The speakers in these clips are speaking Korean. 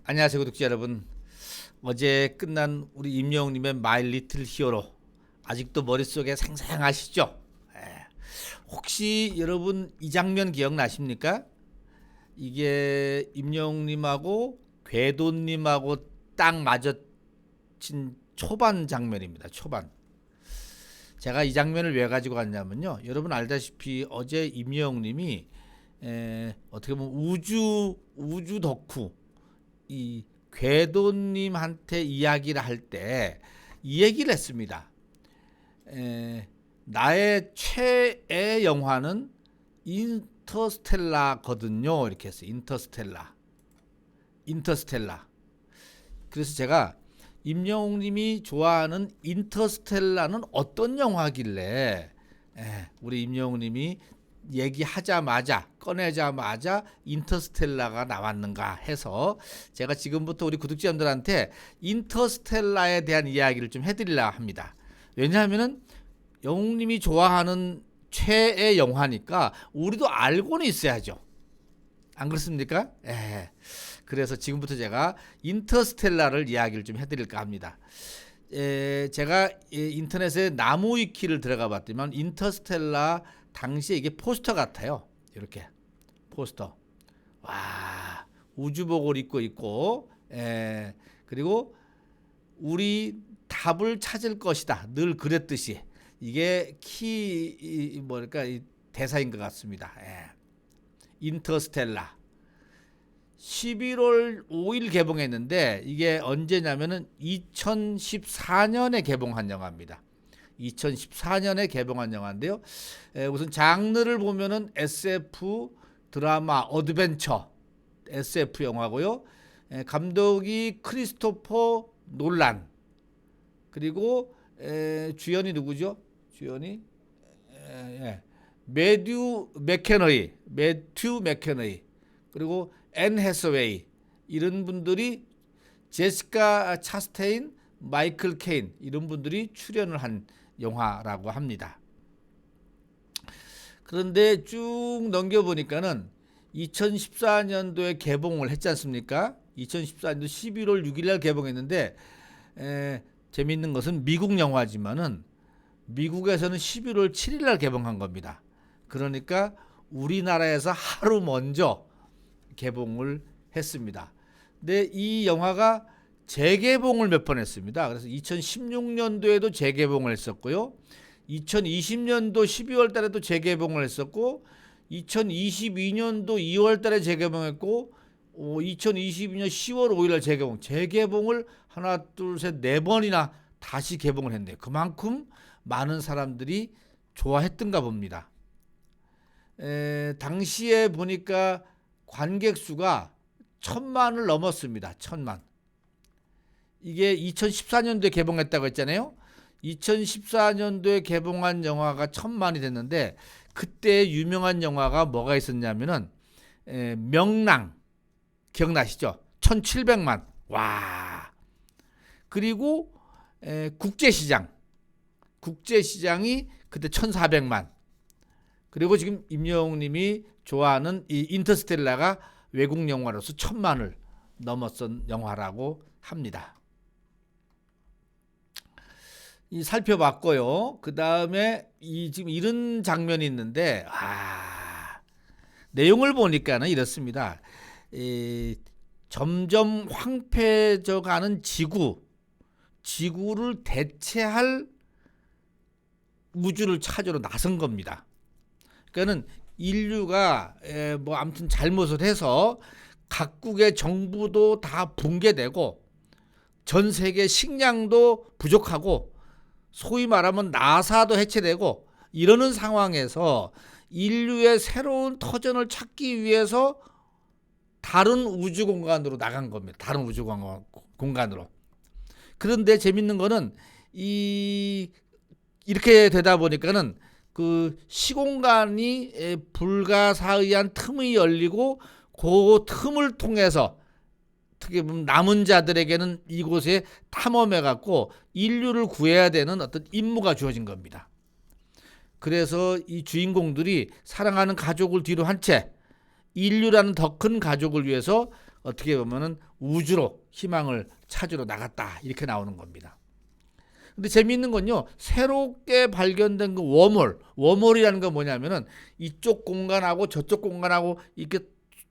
안녕하세요, 구독자 여러분. 어제 끝난 우리 임영웅님의 마이 리틀 히어로 아직도 머릿속에 생생하시죠? 예. 혹시 여러분 이 장면 기억나십니까? 이게 임영웅님하고 궤도님하고 딱 맞아친 초반 장면입니다. 초반. 제가 이 장면을 왜 가지고 왔냐면요. 여러분 알다시피 어제 임영웅님이 어떻게 보면 우주 덕후 이 궤도님한테 이야기를 할 때 이 얘기를 했습니다. 나의 최애 영화는 인터스텔라거든요. 이렇게 했어요. 인터스텔라. 그래서 제가 임영웅님이 좋아하는 인터스텔라는 어떤 영화길래 우리 임영웅님이 얘기하자마자 꺼내자마자 인터스텔라가 나왔는가 해서 제가 지금부터 우리 구독자분들한테 인터스텔라에 대한 이야기를 좀 해드리려고 합니다. 왜냐하면은 영웅님이 좋아하는 최애 영화니까 우리도 알고는 있어야죠. 안 그렇습니까? 그래서 지금부터 제가 인터스텔라를 이야기를 좀 해드릴까 합니다. 제가 인터넷에 나무위키를 들어가 봤더니 인터스텔라 당시에 이게 포스터 같아요. 이렇게 포스터. 와, 우주복을 입고 있고, 그리고 우리 답을 찾을 것이다. 늘 그랬듯이 이게 뭐랄까 대사인 것 같습니다. 인터스텔라. 11월 5일 개봉했는데 이게 언제냐면은 2014년에 개봉한 영화입니다. 2014년에 개봉한 영화인데요. 우선 장르를 보면은 SF, 드라마, 어드벤처 SF 영화고요. 감독이 크리스토퍼 놀란. 그리고 주연이 누구죠? 주연이 매튜 맥커너이. 그리고 앤 해서웨이 이런 분들이 제시카 차스테인, 마이클 케인 이런 분들이 출연을 한 영화라고 합니다. 그런데 쭉 넘겨보니까는 2014년도에 개봉을 했지 않습니까? 2014년도 11월 6일 날 개봉했는데 재미있는 것은 미국 영화지만은 미국에서는 11월 7일 날 개봉한 겁니다. 그러니까 우리나라에서 하루 먼저 개봉을 했습니다. 근데 이 영화가 재개봉을 몇 번 했습니다. 그래서 2016년도에도 재개봉을 했었고요. 2020년도 12월 달에도 재개봉을 했었고 2022년도 2월 달에 재개봉했고 2022년 10월 5일 날 재개봉을 하나 둘 셋 네 번이나 다시 개봉을 했네요. 그만큼 많은 사람들이 좋아했던가 봅니다. 당시에 보니까 관객 수가 1,000만을 넘었습니다. 1,000만. 이게 2014년도에 개봉했다고 했잖아요. 2014년도에 개봉한 영화가 1,000만이 됐는데 그때 유명한 영화가 뭐가 있었냐면은 명랑 기억나시죠? 1,700만. 와. 그리고 국제시장이 그때 1,400만. 그리고 지금 임영웅님이 좋아하는 이 인터스텔라가 외국 영화로서 1,000만을 넘었던 영화라고 합니다. 이 살펴봤고요. 그 다음에 지금 이런 장면이 있는데 내용을 보니까는 이렇습니다. 점점 황폐해져가는 지구를 대체할 우주를 찾으러 나선 겁니다. 그러니까는 인류가 뭐 아무튼 잘못을 해서 각국의 정부도 다 붕괴되고 전 세계 식량도 부족하고 소위 말하면 나사도 해체되고 이러는 상황에서 인류의 새로운 터전을 찾기 위해서 다른 우주 공간으로 나간 겁니다. 다른 우주 공간으로. 그런데 재밌는 거는 이렇게 되다 보니까는 그 시공간이 불가사의한 틈이 열리고 그 틈을 통해서 어떻게 보면 남은 자들에게는 이곳에 탐험해 갖고 인류를 구해야 되는 어떤 임무가 주어진 겁니다. 그래서 이 주인공들이 사랑하는 가족을 뒤로 한 채 인류라는 더 큰 가족을 위해서 어떻게 보면은 우주로 희망을 찾으러 나갔다 이렇게 나오는 겁니다. 근데 재미있는 건요, 새롭게 발견된 그 웜홀이라는 건 뭐냐면은 이쪽 공간하고 저쪽 공간하고 이렇게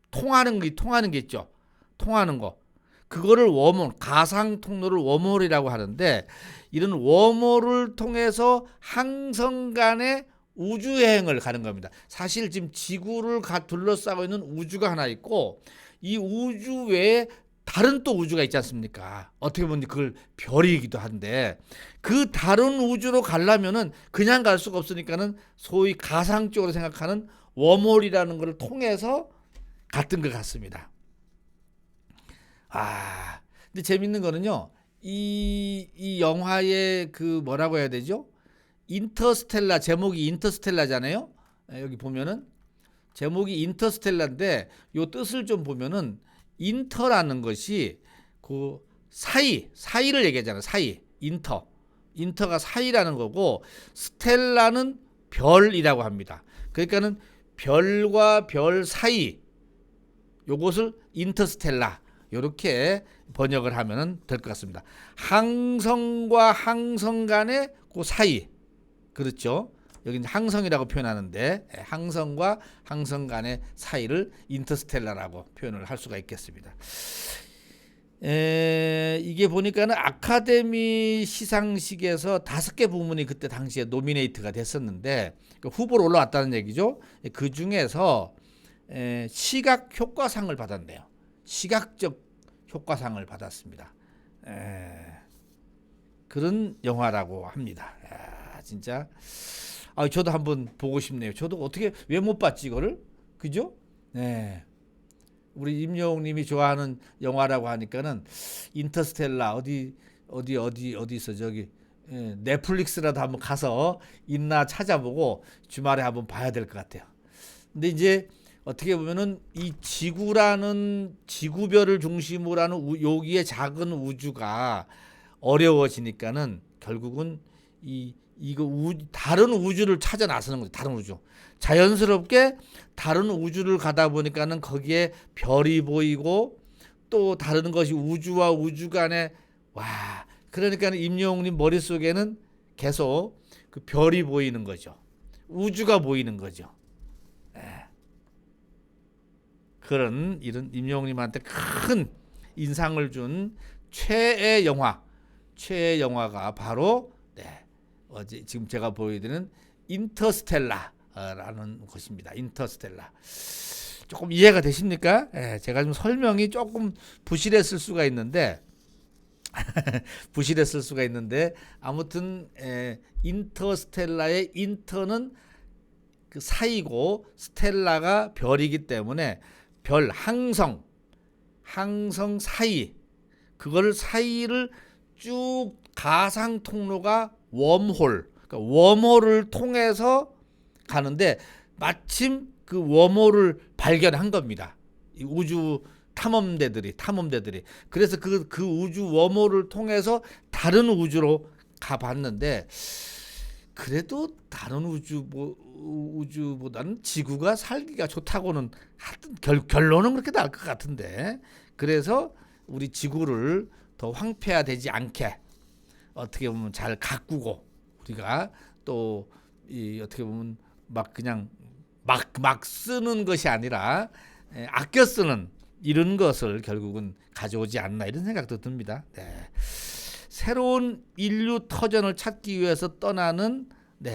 통하는 게 있죠. 통하는 거. 그거를 웜홀, 가상 통로를 웜홀이라고 하는데, 이런 웜홀을 통해서 항성 간의 우주 여행을 가는 겁니다. 사실 지금 지구를 둘러싸고 있는 우주가 하나 있고, 이 우주 외에 다른 또 우주가 있지 않습니까? 어떻게 보면 그걸 별이기도 한데, 그 다른 우주로 가려면은 그냥 갈 수가 없으니까는 소위 가상적으로 생각하는 웜홀이라는 걸 통해서 갔던 것 같습니다. 근데 재밌는 거는요, 이 영화의 그 뭐라고 해야 되죠? 인터스텔라, 제목이 인터스텔라잖아요. 여기 보면은 제목이 인터스텔라인데 요 뜻을 좀 보면은 인터라는 것이 그 사이를 얘기하잖아요. 인터가 사이라는 거고, 스텔라는 별이라고 합니다. 그러니까는 별과 별 사이, 요것을 인터스텔라 이렇게 번역을 하면 될 것 같습니다. 항성과 항성 간의 그 사이, 그렇죠? 여기는 항성이라고 표현하는데, 항성과 항성 간의 사이를 인터스텔라라고 표현을 할 수가 있겠습니다. 이게 보니까는 아카데미 시상식에서 5개 부문이 그때 당시에 노미네이트가 됐었는데, 후보로 올라왔다는 얘기죠. 그 중에서 시각 효과상을 받았네요. 시각적 효과상을 받았습니다. 그런 영화라고 합니다. 진짜 저도 한번 보고 싶네요. 저도 어떻게 왜 못 봤지 이거를? 그죠? 네. 우리 임영웅님이 좋아하는 영화라고 하니까는 인터스텔라 어디서 저기 넷플릭스라도 한번 가서 있나 찾아보고 주말에 한번 봐야 될 것 같아요. 근데 이제 어떻게 보면은 이 지구라는 지구별을 중심으로 하는 여기에 작은 우주가 어려워지니까는 결국은 다른 우주를 찾아 나서는 거죠. 다른 우주. 자연스럽게 다른 우주를 가다 보니까는 거기에 별이 보이고, 또 다른 것이 우주와 우주 간에, 그러니까 임영웅님 머릿속에는 계속 그 별이 보이는 거죠. 우주가 보이는 거죠. 그런 이런 임영웅님한테 큰 인상을 준 최애 영화가 바로 지금 제가 보여드리는 인터스텔라라는 것입니다. 인터스텔라. 조금 이해가 되십니까? 제가 좀 설명이 조금 부실했을 수가 있는데 아무튼 인터스텔라의 인터는 그 사이고, 스텔라가 별이기 때문에 별, 항성 사이, 그걸 사이를 쭉 가상 통로가 웜홀, 그러니까 웜홀을 통해서 가는데, 마침 그 웜홀을 발견한 겁니다. 이 우주 탐험대들이. 그래서 그 우주 웜홀을 통해서 다른 우주로 가봤는데, 그래도 다른 우주보다는 지구가 살기가 좋다고는 하여튼 결론은 그렇게 나올 것 같은데, 그래서 우리 지구를 더 황폐화되지 않게 어떻게 보면 잘 가꾸고, 우리가 또 어떻게 보면 그냥 막 쓰는 것이 아니라 아껴 쓰는 이런 것을 결국은 가져오지 않나, 이런 생각도 듭니다. 새로운 인류 터전을 찾기 위해서 떠나는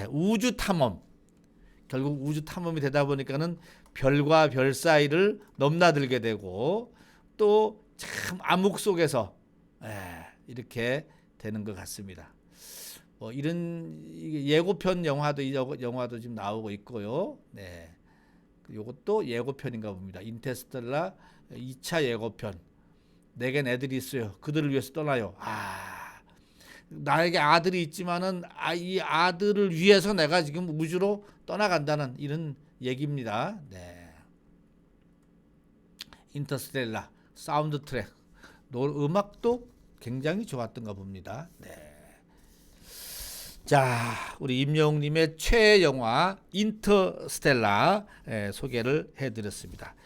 우주 탐험. 결국 우주 탐험이 되다 보니까는 별과 별 사이를 넘나들게 되고, 또 참 암흑 속에서 이렇게 되는 것 같습니다. 이런 예고편 영화도 지금 나오고 있고요. 이것도 예고편인가 봅니다. 인터스텔라 2차 예고편. 내겐 애들이 있어요. 그들을 위해서 떠나요. 나에게 아들이 있지만은 이 아들을 위해서 내가 지금 우주로 떠나간다는 이런 얘기입니다. 인터스텔라 사운드 트랙, 음악도 굉장히 좋았던가 봅니다. 자, 우리 임영웅님의 최애 영화 인터스텔라 소개를 해드렸습니다.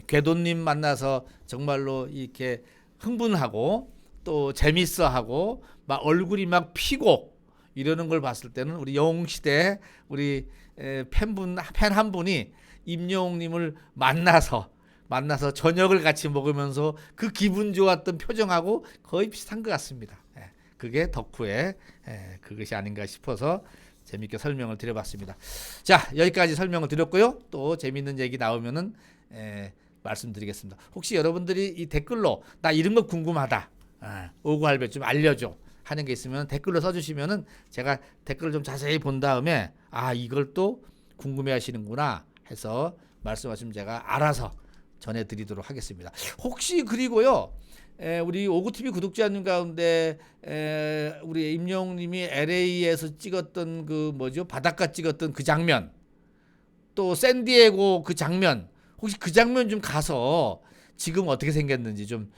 궤도님 만나서 정말로 이렇게 흥분하고 또 재밌어하고 막 얼굴이 막 피고 이러는 걸 봤을 때는 우리 영웅시대 우리 팬 한 분이 임영웅님을 만나서 저녁을 같이 먹으면서 그 기분 좋았던 표정하고 거의 비슷한 것 같습니다. 그게 덕후의 그것이 아닌가 싶어서 재밌게 설명을 드려봤습니다. 자, 여기까지 설명을 드렸고요. 또 재밌는 얘기 나오면은 말씀드리겠습니다. 혹시 여러분들이 이 댓글로 나 이런 거 궁금하다, 오구할배 좀 알려줘 하는 게 있으면 댓글로 써주시면은 제가 댓글을 좀 자세히 본 다음에 이걸 또 궁금해하시는구나 해서 말씀하시면 제가 알아서 전해드리도록 하겠습니다. 혹시 그리고요. 우리 오구TV 구독자님 가운데 우리 임영웅님이 LA에서 찍었던 그 뭐죠? 바닷가 찍었던 그 장면, 또 샌디에고 그 장면, 혹시 그 장면 좀 가서 지금 어떻게 생겼는지 좀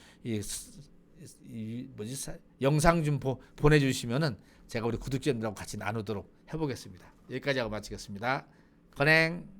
영상 좀 보내주시면은 제가 우리 구독자님들하고 같이 나누도록 해보겠습니다. 여기까지 하고 마치겠습니다. 건행.